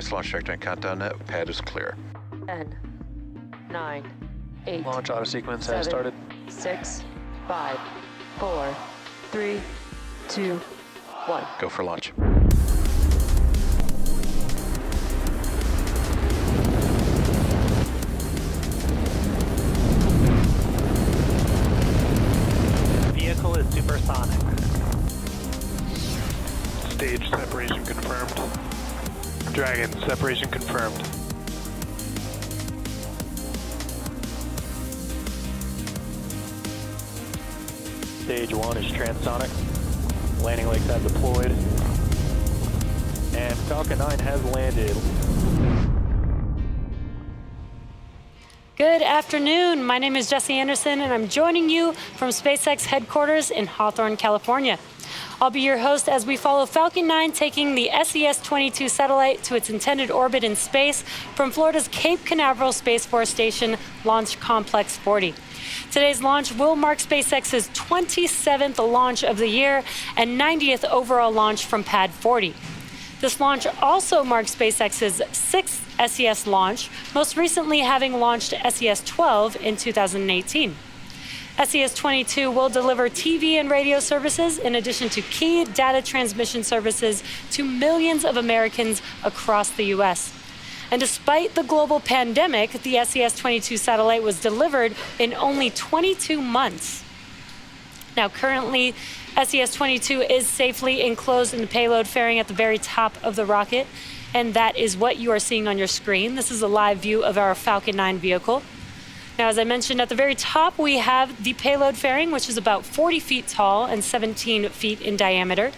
Space launch checkdown countdown net. Pad is clear. 10, 9, 8. Launch auto sequence 7, has started. 6, 5, 4, 3, 2, 1. Go for launch. Vehicle is supersonic. Stage separation confirmed. Dragon, separation confirmed. Stage 1 is transonic. Landing legs have deployed. And Falcon 9 has landed. Good afternoon. My name is Jesse Anderson, and I'm joining you from Specex headquarters in Hawthorne, California. I'll be your host as we follow Falcon 9 taking the SES-22 satellite to its intended orbit in space from Florida's Cape Canaveral Space Force Station Launch Complex 40. Today's launch will mark SpaceX's 27th launch of the year and 90th overall launch from Pad 40. This launch also marks SpaceX's 6th SES launch, most recently having launched SES-12 in 2018. SES-22 will deliver TV and radio services in addition to key data transmission services to millions of Americans across the U.S. And despite the global pandemic, the SES-22 satellite was delivered in only 22 months. Now, currently, SES-22 is safely enclosed in the payload fairing at the very top of the rocket, and that is what you are seeing on your screen. This is a live view of our Falcon 9 vehicle. Now, as I mentioned, at the very top, we have the payload fairing, which is about 40 feet tall and 17 feet in diameter.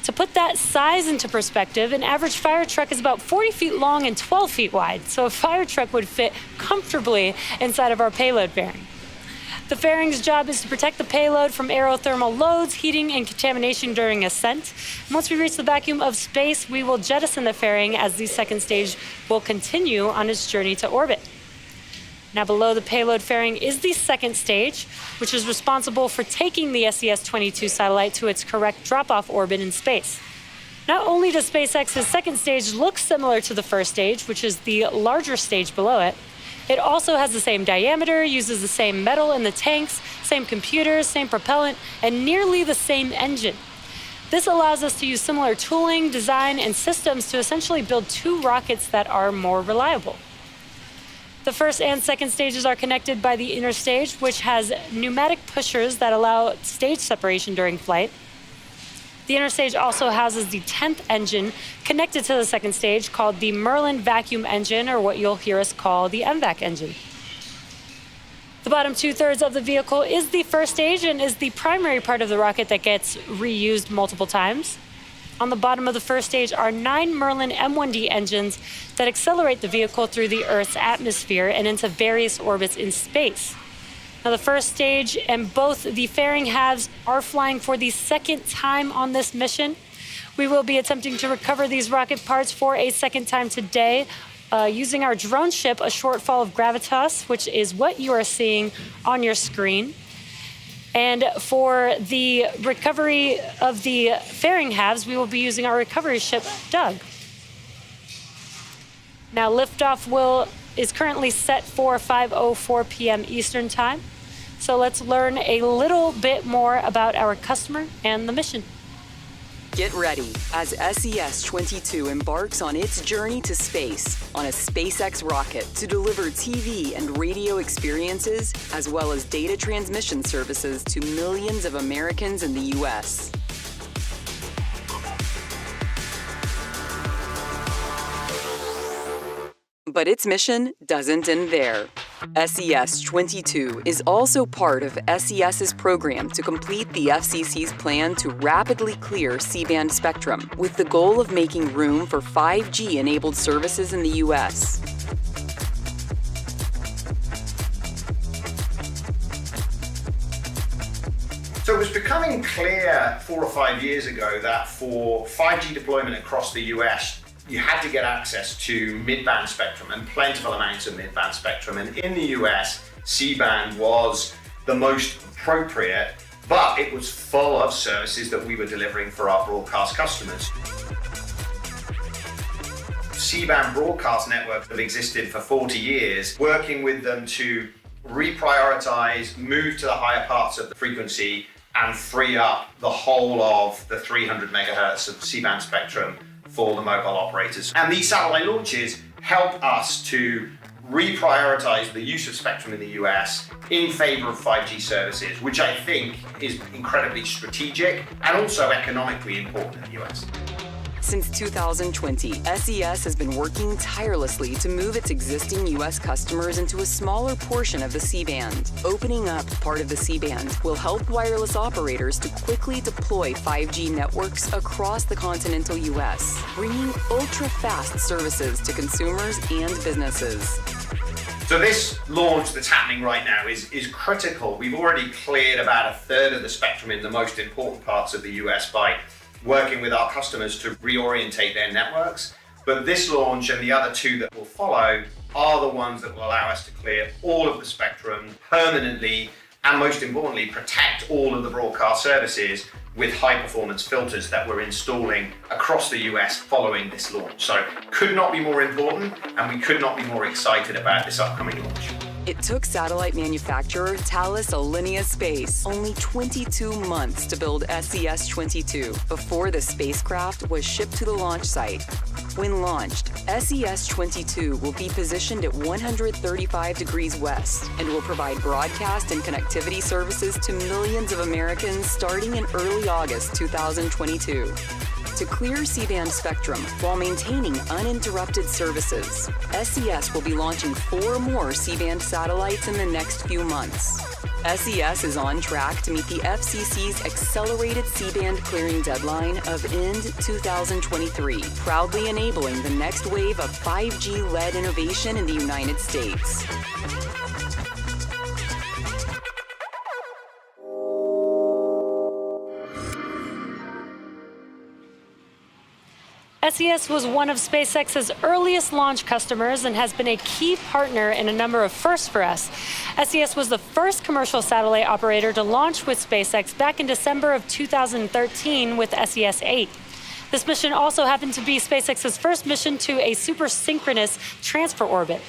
To put that size into perspective, an average fire truck is about 40 feet long and 12 feet wide, so a fire truck would fit comfortably inside of our payload fairing. The fairing's job is to protect the payload from aerothermal loads, heating, and contamination during ascent. And once we reach the vacuum of space, we will jettison the fairing as the second stage will continue on its journey to orbit. Now, below the payload fairing is the second stage, which is responsible for taking the SES-22 satellite to its correct drop-off orbit in space. Not only does SpaceX's second stage look similar to the first stage, which is the larger stage below it, it also has the same diameter, uses the same metal in the tanks, same computers, same propellant, and nearly the same engine. This allows us to use similar tooling, design, and systems to essentially build two rockets that are more reliable. The first and second stages are connected by the inner stage, which has pneumatic pushers that allow stage separation during flight. The inner stage also houses the 10th engine connected to the second stage, called the Merlin vacuum engine, or what you'll hear us call the MVAC engine. The bottom two-thirds of the vehicle is the first stage and is the primary part of the rocket that gets reused multiple times. On the bottom of the first stage are 9 Merlin M1D engines that accelerate the vehicle through the Earth's atmosphere and into various orbits in space. Now, the first stage and both the fairing halves are flying for the second time on this mission. We will be attempting to recover these rocket parts for a second time today using our drone ship, a shortfall of Gravitas, which is what you are seeing on your screen. And for the recovery of the fairing halves, we will be using our recovery ship, Doug. Now, liftoff is currently set for 5:04 p.m. Eastern Time. So let's learn a little bit more about our customer and the mission. Get ready as SES-22 embarks on its journey to space on a SpaceX rocket to deliver TV and radio experiences as well as data transmission services to millions of Americans in the U.S. But its mission doesn't end there. SES-22 is also part of SES's program to complete the FCC's plan to rapidly clear C-band spectrum, with the goal of making room for 5G-enabled services in the U.S. So it was becoming clear 4 or 5 years ago that for 5G deployment across the US, you had to get access to mid-band spectrum and plentiful amounts of mid-band spectrum. And in the US, C-band was the most appropriate, but it was full of services that we were delivering for our broadcast customers. C-band broadcast networks that have existed for 40 years, working with them to reprioritize, move to the higher parts of the frequency, and free up the whole of the 300 megahertz of C-band spectrum for the mobile operators. And these satellite launches help us to reprioritize the use of spectrum in the US in favor of 5G services, which I think is incredibly strategic and also economically important in the US. Since 2020, SES has been working tirelessly to move its existing U.S. customers into a smaller portion of the C-band. Opening up part of the C-band will help wireless operators to quickly deploy 5G networks across the continental U.S., bringing ultra-fast services to consumers and businesses. So this launch that's happening right now is critical. We've already cleared about a third of the spectrum in the most important parts of the US by working with our customers to reorientate their networks. But this launch and the other two that will follow are the ones that will allow us to clear all of the spectrum permanently and, most importantly, protect all of the broadcast services with high-performance filters that we're installing across the US following this launch. So could not be more important, and we could not be more excited about this upcoming launch. It took satellite manufacturer Thales Alenia Space only 22 months to build SES-22 before the spacecraft was shipped to the launch site. When launched, SES-22 will be positioned at 135 degrees west and will provide broadcast and connectivity services to millions of Americans starting in early August 2022. To clear C-band spectrum while maintaining uninterrupted services, SES will be launching 4 more C-band satellites in the next few months. SES is on track to meet the FCC's accelerated C-band clearing deadline of end 2023, proudly enabling the next wave of 5G-led innovation in the United States. SES was one of SpaceX's earliest launch customers and has been a key partner in a number of firsts for us. SES was the first commercial satellite operator to launch with SpaceX back in December of 2013 with SES-8. This mission also happened to be SpaceX's first mission to a super-synchronous transfer orbit.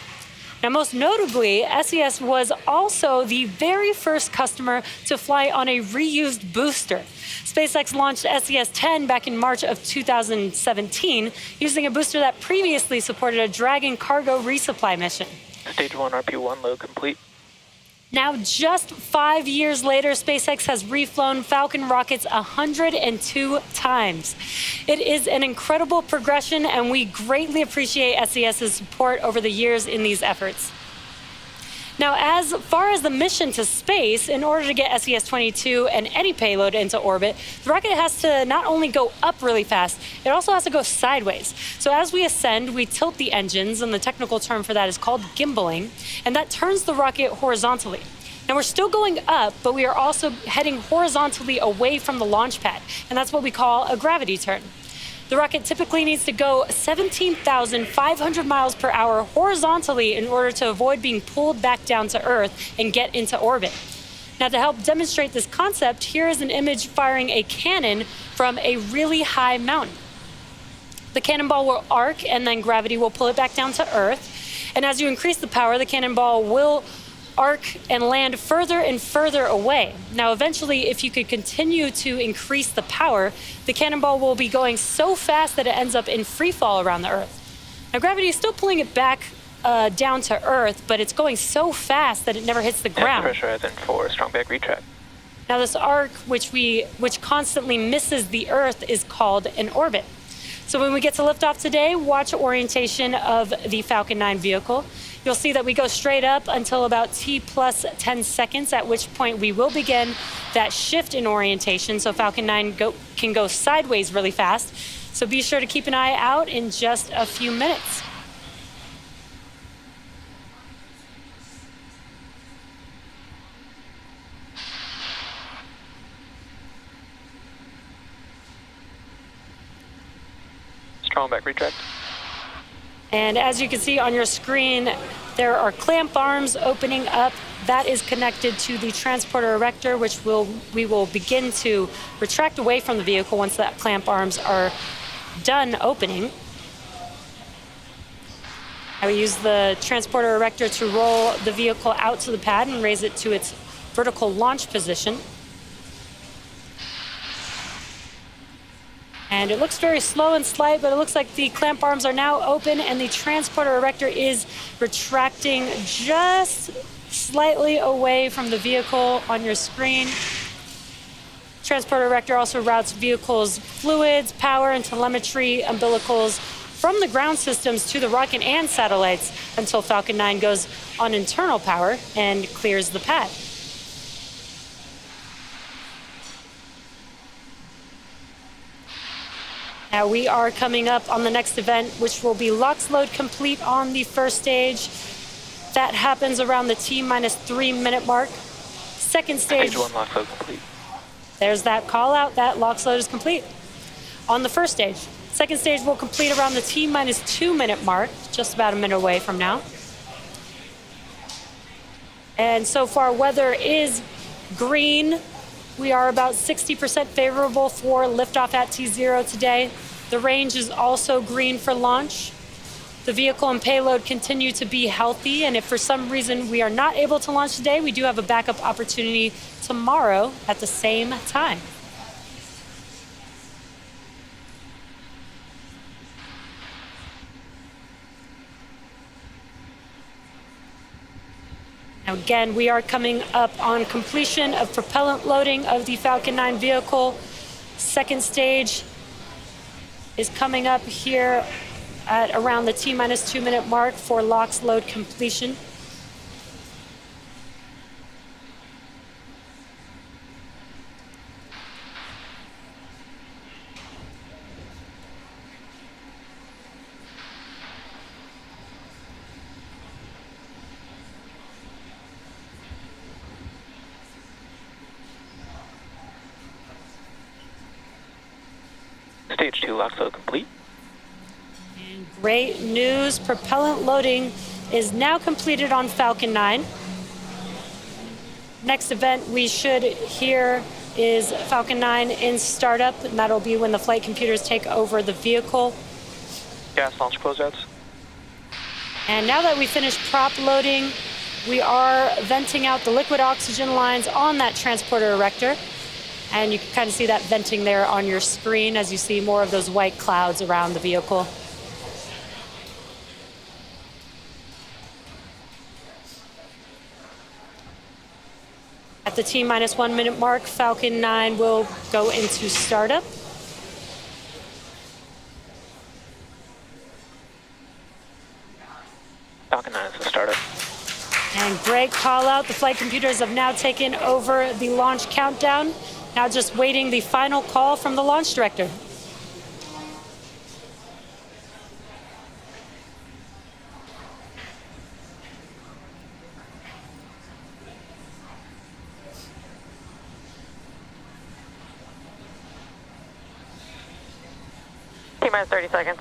Now, most notably, SES was also the very first customer to fly on a reused booster. SpaceX launched SES-10 back in March of 2017 using a booster that previously supported a Dragon cargo resupply mission. Stage 1 RP1 load complete. Now, just 5 years later, SpaceX has reflown Falcon rockets 102 times. It is an incredible progression, and we greatly appreciate SES's support over the years in these efforts. Now, as far as the mission to space, in order to get SES-22 and any payload into orbit, the rocket has to not only go up really fast, it also has to go sideways. So as we ascend, we tilt the engines, and the technical term for that is called gimbaling, and that turns the rocket horizontally. Now, we're still going up, but we are also heading horizontally away from the launch pad, and that's what we call a gravity turn. The rocket typically needs to go 17,500 miles per hour horizontally in order to avoid being pulled back down to Earth and get into orbit. Now, to help demonstrate this concept, here is an image firing a cannon from a really high mountain. The cannonball will arc, and then gravity will pull it back down to Earth. And as you increase the power, the cannonball will arc and land further and further away. Now, eventually, if you could continue to increase the power, the cannonball will be going so fast that it ends up in free fall around the Earth. Now, gravity is still pulling it back down to Earth, but it's going so fast that it never hits the ground. Pressurizing for strong back retract. Now, this arc, which constantly misses the Earth, is called an orbit. So when we get to liftoff today, watch orientation of the Falcon 9 vehicle. You'll see that we go straight up until about T plus 10 seconds, at which point we will begin that shift in orientation, so Falcon 9 can go sideways really fast. So be sure to keep an eye out in just a few minutes. Strong back retract. And as you can see on your screen, there are clamp arms opening up. That is connected to the transporter erector, which we will begin to retract away from the vehicle once that clamp arms are done opening. Now we use the transporter erector to roll the vehicle out to the pad and raise it to its vertical launch position. And it looks very slow and slight, but it looks like the clamp arms are now open and the transporter erector is retracting just slightly away from the vehicle on your screen. Transporter erector also routes vehicle's fluids, power, and telemetry umbilicals from the ground systems to the rocket and satellites until Falcon 9 goes on internal power and clears the pad. Now we are coming up on the next event, which will be LOX load complete on the first stage. That happens around the T-3 minute mark. Second stage. Stage 1 LOX load complete. There's that call out, that LOX load is complete on the first stage. Second stage will complete around the T-2 minute mark, just about a minute away from now. And so far, weather is green. We are about 60% favorable for liftoff at T0 today. The range is also green for launch. The vehicle and payload continue to be healthy, and if for some reason we are not able to launch today, we do have a backup opportunity tomorrow at the same time. Now again, we are coming up on completion of propellant loading of the Falcon 9 vehicle. Second stage is coming up here at around the T-2 minute mark for LOX load completion. Stage 2 LOX load complete. And great news, propellant loading is now completed on Falcon 9. Next event we should hear is Falcon 9 in startup, and that'll be when the flight computers take over the vehicle. Gas launch closeouts. And now that we finished prop loading, we are venting out the liquid oxygen lines on that transporter erector. And you can kind of see that venting there on your screen as you see more of those white clouds around the vehicle. At the T-1 minute mark, Falcon 9 will go into startup. Falcon 9 is the startup. And great call out. The flight computers have now taken over the launch countdown. Now just waiting the final call from the launch director. T-minus 30 seconds.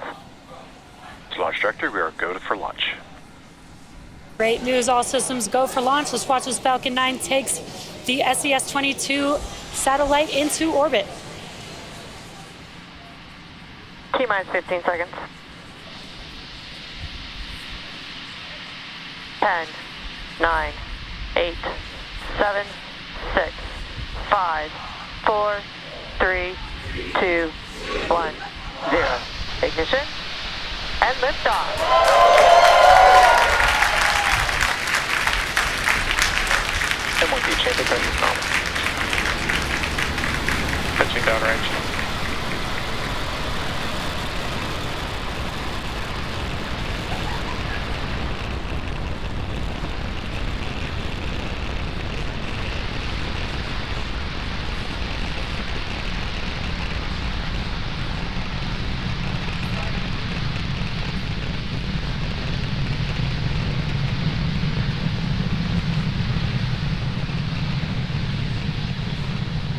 Launch director, we are go for launch. Great news, all systems go for launch. Let's watch as Falcon 9 takes the SES-22 satellite into orbit. T-minus 15 seconds. 10, 9, 8, 7, 6, 5, 4, 3, 2, 1, 0. Ignition and liftoff. M1B chamber presence normal. Pitching downrange.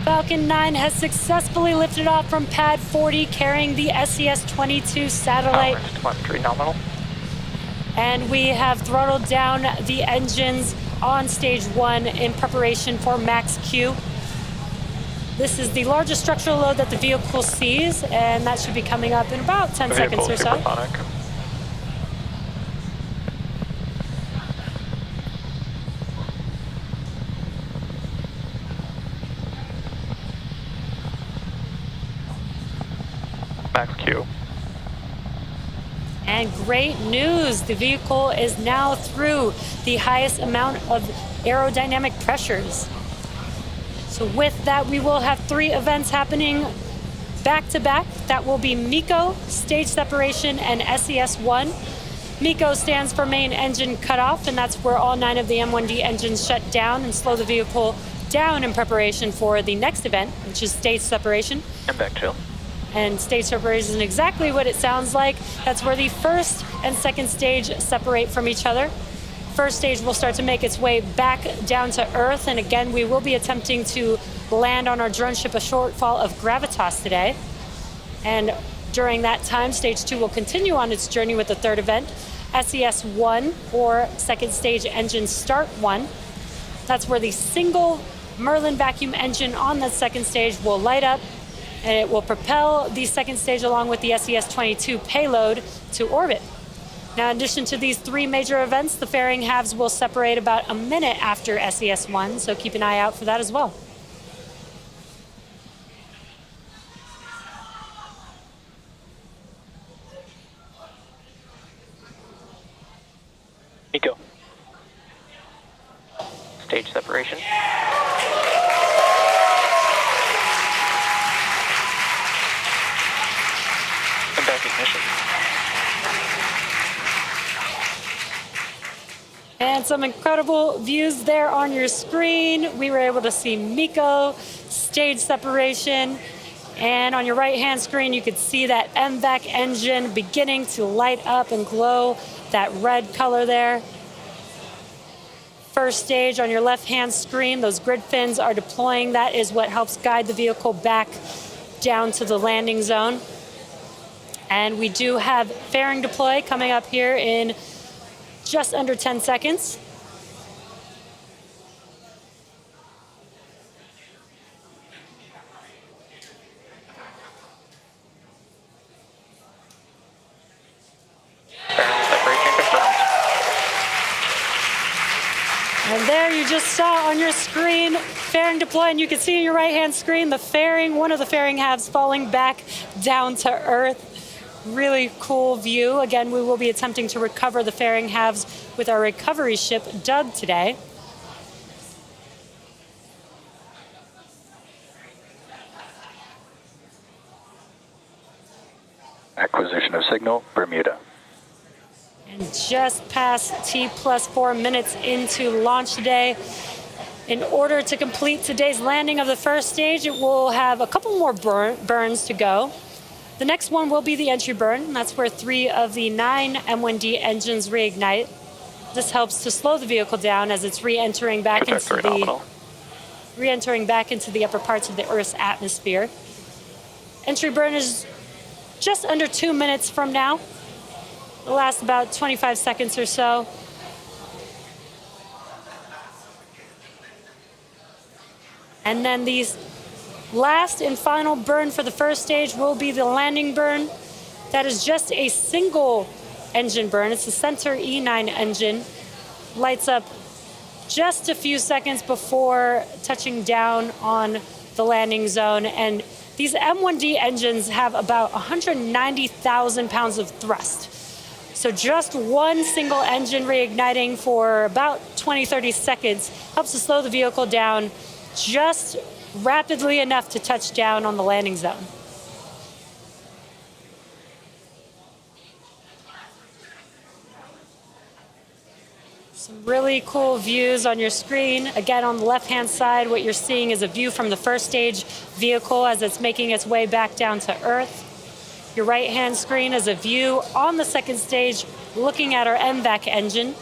Falcon 9 has successfully lifted off from pad 40 carrying the SES-22 satellite. Telemetry nominal. And we have throttled down the engines on stage 1 in preparation for max Q. This is the largest structural load that the vehicle sees, and that should be coming up in about 10 seconds or so. Supersonic. Max Q. And great news, the vehicle is now through the highest amount of aerodynamic pressures. So with that, we will have 3 events happening back to back. That will be MECO, stage separation, and SES-1. MECO stands for main engine cutoff, and that's where all 9 of the M1D engines shut down and slow the vehicle down in preparation for the next event, which is stage separation. And back chill. And stage separation is exactly what it sounds like. That's where the first and second stage separate from each other. First stage will start to make its way back down to Earth, and again, we will be attempting to land on our drone ship a shortfall of gravitas today. And during that time, stage 2 will continue on its journey with the third event, SES-1, or second stage engine start 1. That's where the single Merlin vacuum engine on the second stage will light up, and it will propel the second stage along with the SES-22 payload to orbit. Now, in addition to these 3 major events, the fairing halves will separate about a minute after SES-1, so keep an eye out for that as well. MECO. Stage separation. And back ignition. And some incredible views there on your screen. We were able to see MECO, stage separation, and on your right-hand screen, you could see that MVAC engine beginning to light up and glow that red color there. First stage on your left-hand screen, those grid fins are deploying. That is what helps guide the vehicle back down to the landing zone. And we do have fairing deploy coming up here in just under 10 seconds. Separation confirmed. And there you just saw on your screen fairing deploy, and you can see on your right-hand screen the fairing, one of the fairing halves falling back down to Earth. Really cool view. Again, we will be attempting to recover the fairing halves with our recovery ship, Doug, today. Acquisition of signal, Bermuda. And just past T+4 minutes into launch today. In order to complete today's landing of the first stage, it will have a couple more burns to go. The next one will be the entry burn. That's where 3 of the 9 M1D engines reignite. This helps to slow the vehicle down as it's re-entering back into the upper parts of the Earth's atmosphere. Entry burn is just under 2 minutes from now. It'll last about 25 seconds or so. And then these last and final burn for the first stage will be the landing burn. That is just a single engine burn. It's the Center E9 engine. Lights up just a few seconds before touching down on the landing zone. And these M1D engines have about 190,000 pounds of thrust. So just one single engine reigniting for about 20-30 seconds helps to slow the vehicle down just rapidly enough to touch down on the landing zone. Some really cool views on your screen. Again, on the left-hand side, what you're seeing is a view from the first stage vehicle as it's making its way back down to Earth. Your right-hand screen is a view on the second stage looking at our MVAC engine.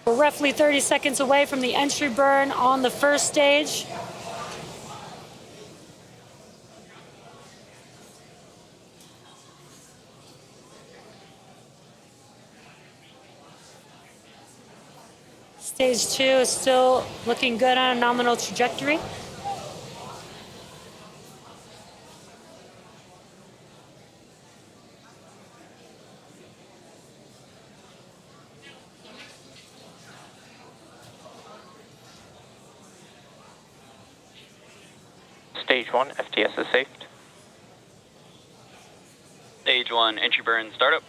We're roughly 30 seconds away from the entry burn on the first stage. Stage 2 is still looking good on a nominal trajectory. Stage 1, FTS is safe. Stage 1, entry burn, startup.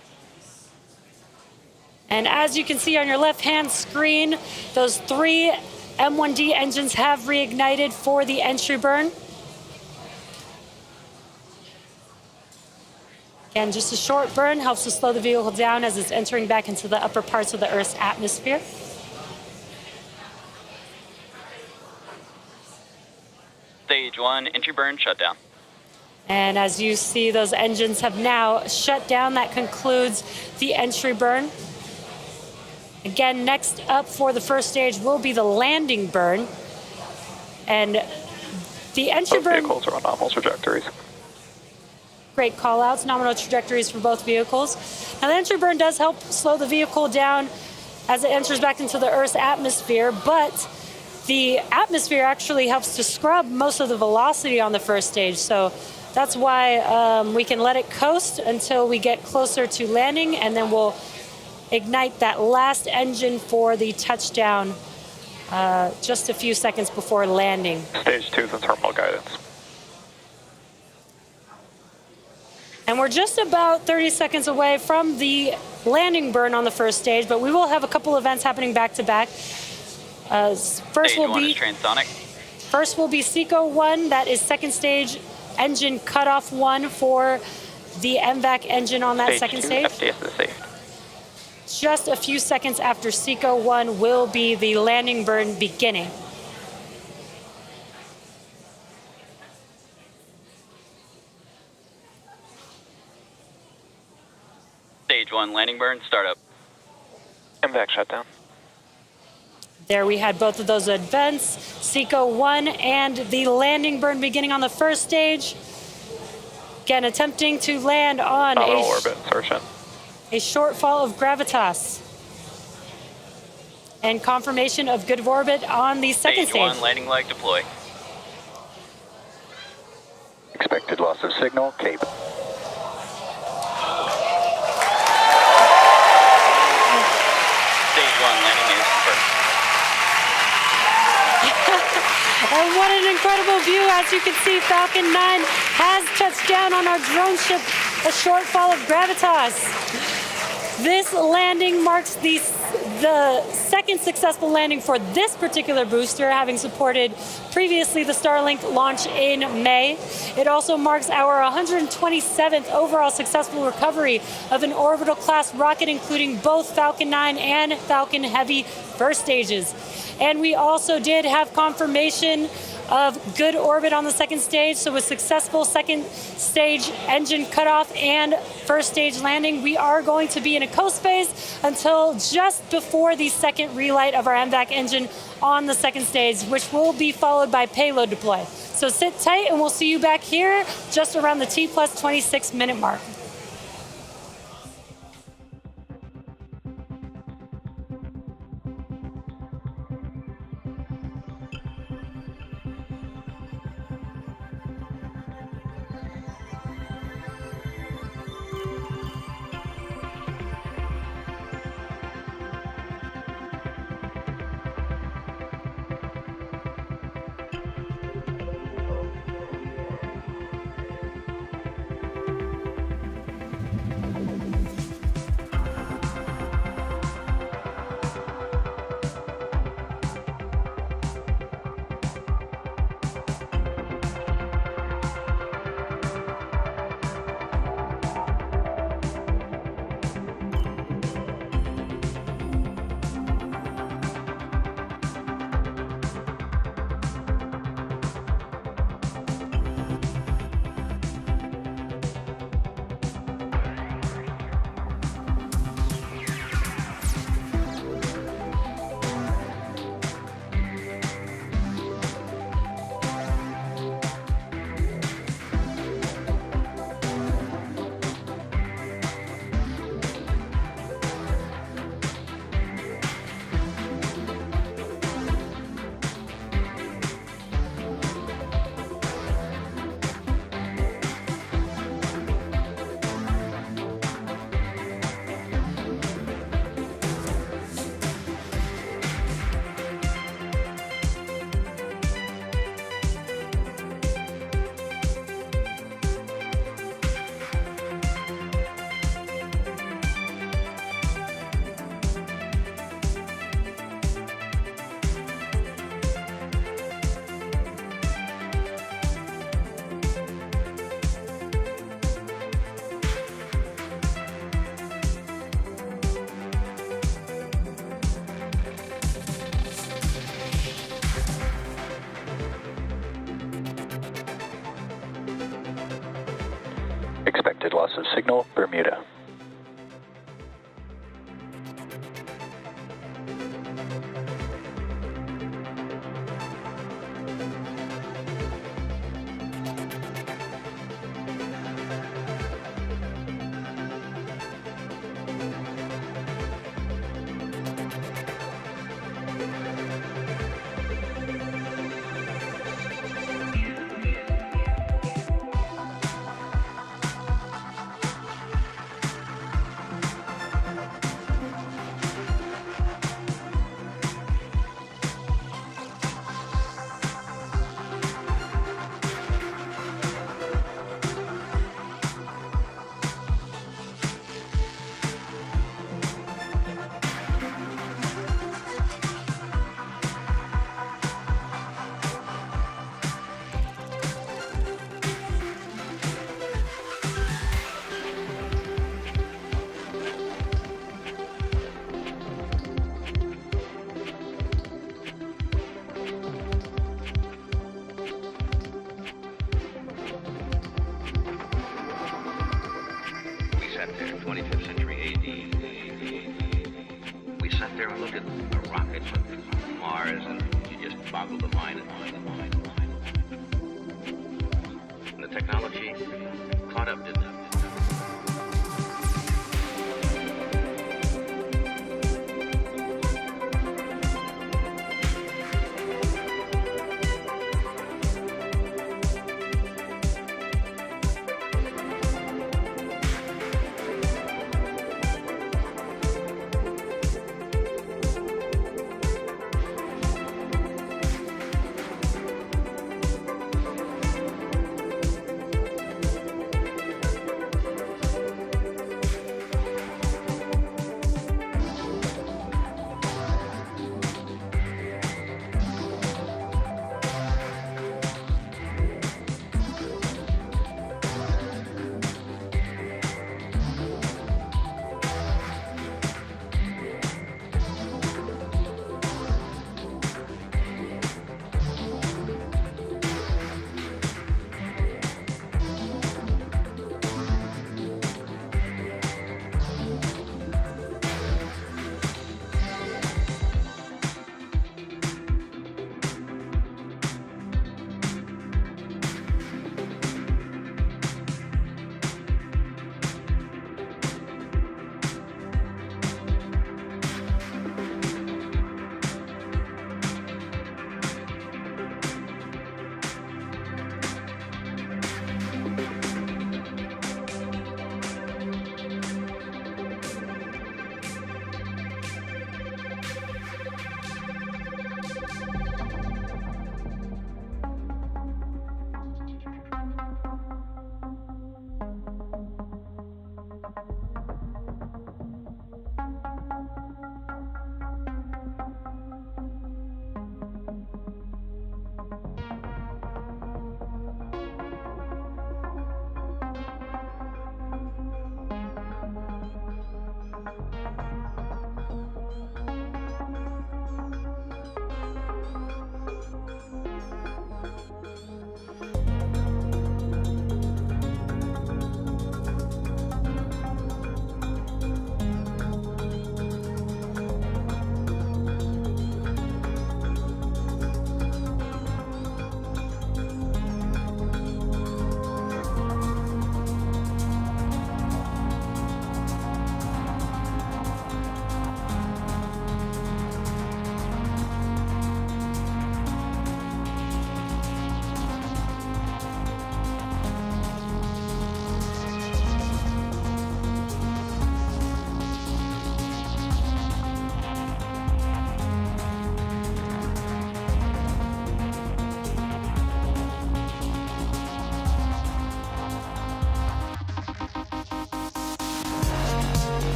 And as you can see on your left-hand screen, those 3 M1D engines have reignited for the entry burn. Again, just a short burn helps to slow the vehicle down as it's entering back into the upper parts of the Earth's atmosphere. Stage 1, entry burn, shutdown. And as you see, those engines have now shut down. That concludes the entry burn. Again, next up for the first stage will be the landing burn. And the entry Both burn... vehicles are on nominal trajectories. Great call-outs, nominal trajectories for both vehicles. Now, the entry burn does help slow the vehicle down as it enters back into the Earth's atmosphere, but the atmosphere actually helps to scrub most of the velocity on the first stage. So that's why we can let it coast until we get closer to landing, and then we'll ignite that last engine for the touchdown just a few seconds before landing. Stage 2 is the terminal guidance. And we're just about 30 seconds away from the landing burn on the first stage, but we will have a couple events happening back to back. First will be transonic. First will be SECO 1, that is second stage engine cutoff 1 for the MVAC engine on that second stage. FTS is safe. Just a few seconds after SECO 1 will be the landing burn beginning. Stage 1, landing burn, startup. MVAC shutdown. There we had both of those events, SECO 1 and the landing burn beginning on the first stage. Again, attempting to land on Nominal orbit insertion. a shortfall of gravitas. And confirmation of good orbit on the second Stage stage. 1, landing leg, deploy. Expected loss of signal, Cape. Stage 1, landing is confirmed. And what an incredible view. As you can see, Falcon 9 has touched down on our drone ship, a shortfall of gravitas. This landing marks the second successful landing for this particular booster, having supported previously the Starlink launch in May. It also marks our 127th overall successful recovery of an orbital class rocket, including both Falcon 9 and Falcon Heavy first stages. And we also did have confirmation of good orbit on the second stage, so a successful second stage engine cutoff and first stage landing. We are going to be in a coast phase until just before the second relight of our MVAC engine on the second stage, which will be followed by payload deploy. So sit tight and we'll see you back here just around the T+26 minute mark. Expected loss of signal, Bermuda. Sat there, 25th century AD. We sat there and looked at the rockets from Mars, and you just boggled the mind and mind and mind and mind. And the technology caught up, didn't it?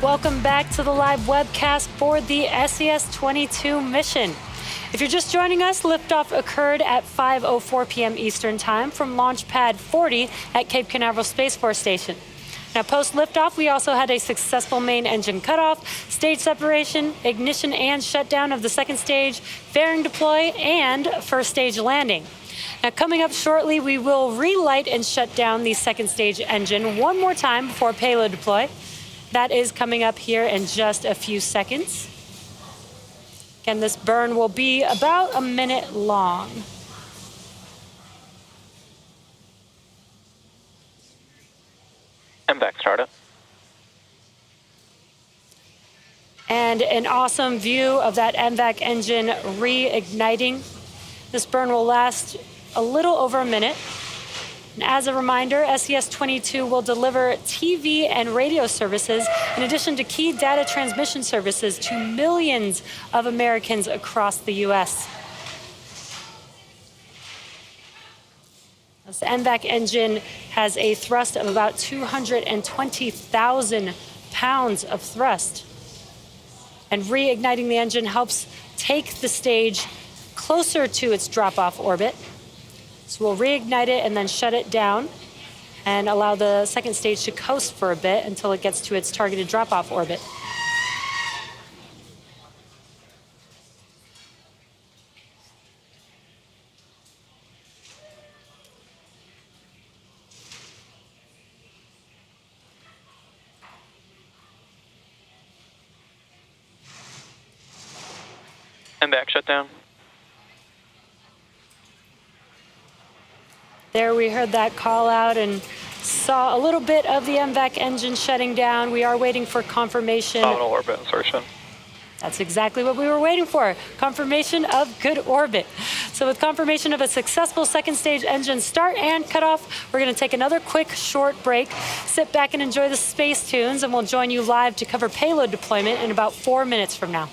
Welcome back to the live webcast for the SES-22 mission. If you're just joining us, liftoff occurred at 5:04 p.m. Eastern Time from Launch Pad 40 at Cape Canaveral Space Force Station. Now, post-liftoff, we also had a successful main engine cutoff, stage separation, ignition and shutdown of the second stage, fairing deploy, and first stage landing. Now, coming up shortly, we will relight and shut down the second stage engine one more time before payload deploy. That is coming up here in just a few seconds. Again, this burn will be about a minute long. MVAC startup. And an awesome view of that MVAC engine reigniting. This burn will last a little over a minute. And as a reminder, SES-22 will deliver TV and radio services in addition to key data transmission services to millions of Americans across the U.S. This MVAC engine has a thrust of about 220,000 pounds of thrust. And reigniting the engine helps take the stage closer to its drop-off orbit. So we'll reignite it and then shut it down and allow the second stage to coast for a bit until it gets to its targeted drop-off orbit. MVAC shutdown. There we heard that call out and saw a little bit of the MVAC engine shutting down. We are waiting for confirmation. Nominal orbit insertion. That's exactly what we were waiting for, confirmation of good orbit. So with confirmation of a successful second stage engine start and cutoff, we're going to take another quick short break, sit back and enjoy the space tunes, and we'll join you live to cover payload deployment in about 4 minutes from now.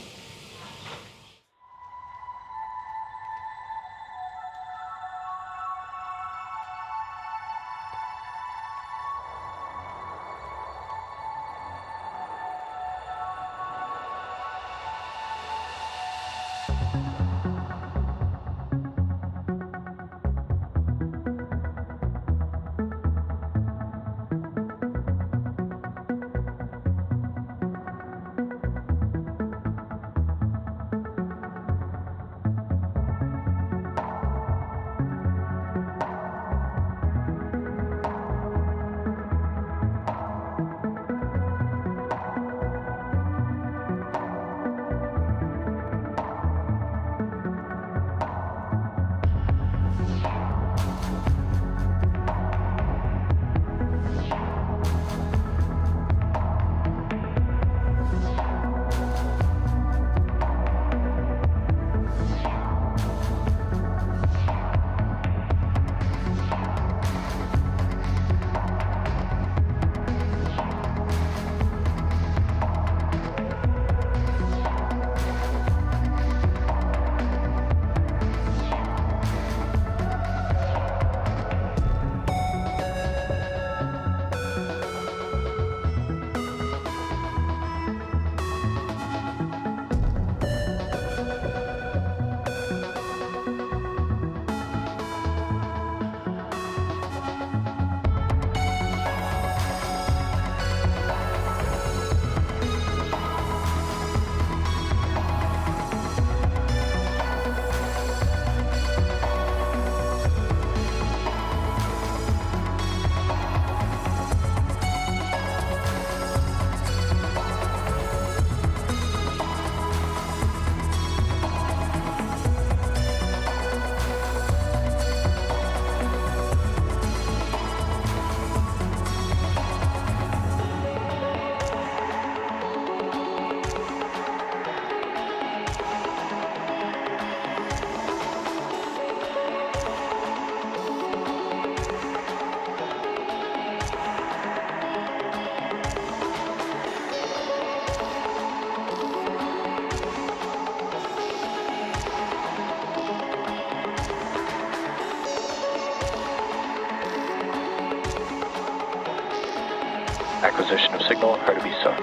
Acquisition of signal, RTB suck.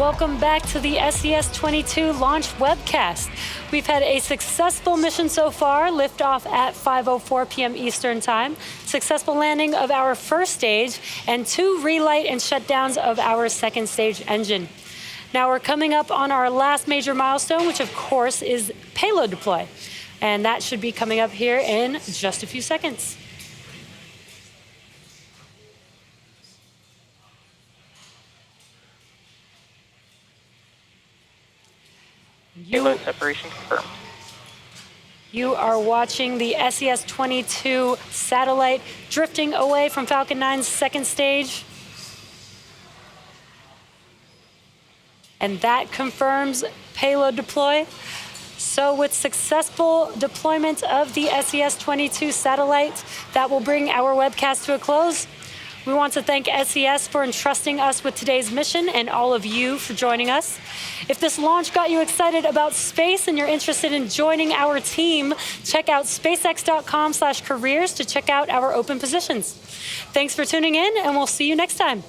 Welcome back to the SES-22 launch webcast. We've had a successful mission so far, liftoff at 5:04 p.m. Eastern Time, successful landing of our first stage, and 2 relight and shutdowns of our second stage engine. Now we're coming up on our last major milestone, which of course is payload deploy. And that should be coming up here in just a few seconds. Payload separation confirmed. You are watching the SES-22 satellite drifting away from Falcon 9's second stage. And that confirms payload deploy. So with successful deployment of the SES-22 satellite, that will bring our webcast to a close. We want to thank SES for entrusting us with today's mission and all of you for joining us. If this launch got you excited about space and you're interested in joining our team, check out spacex.com/careers to check out our open positions. Thanks for tuning in, and we'll see you next time.